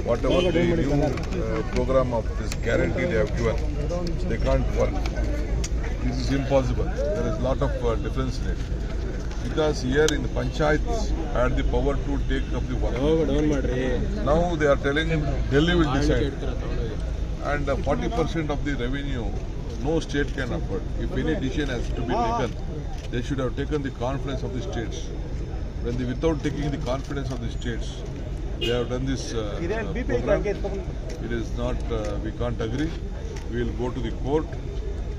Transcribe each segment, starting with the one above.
Whatever the new program of this guarantee they have given, they can't work. This is impossible. There is a lot of difference in it. Because here in the panchayats had the power to take up the work. Now they are telling Delhi will decide. And 40% of the revenue, no state can afford. If any decision has to be taken, they should have taken the confidence of the states. When they, without taking the confidence of the states, they have done this program. It is not, we can't agree. We will go to the court.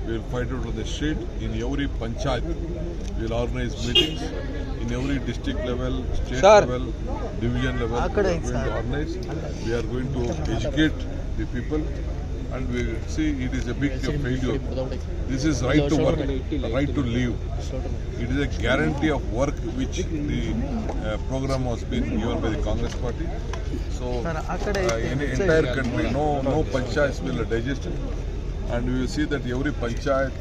We will fight it on the street. In every panchayat, we will organize meetings. In every district level, state level, division level, we are going to organize. We are going to educate the people. And we will see it is a big failure. This is right to work, right to live. It is a guarantee of work which the program was being given by the Congress party. So in the entire country, no panchayats will digest it. And we will see that every panchayat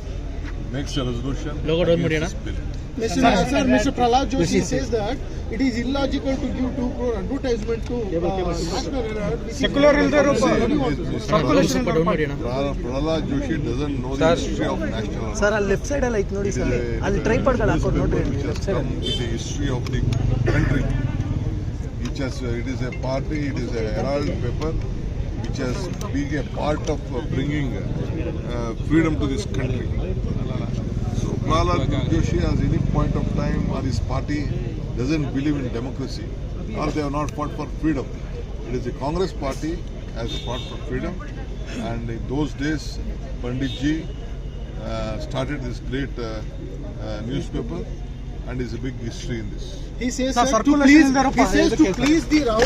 makes a resolution against this bill. Mr. Prahlad Joshi says that it is illogical to give 2 crore advertisement to National Herald. Secular Prahlad Joshi doesn't know the history of National Herald. Sir, left side like nodi sir. I'll try padkala hakko nodi left side. It is the history of the country. It is a party, it is a Herald paper which has been a part of bringing freedom to this country. So Prahlad Joshi at any point of time or his party doesn't believe in democracy or they have not fought for freedom. It is the Congress party has fought for freedom, and in those days Panditji started this great newspaper, and is a big history in this. He says to please the Rao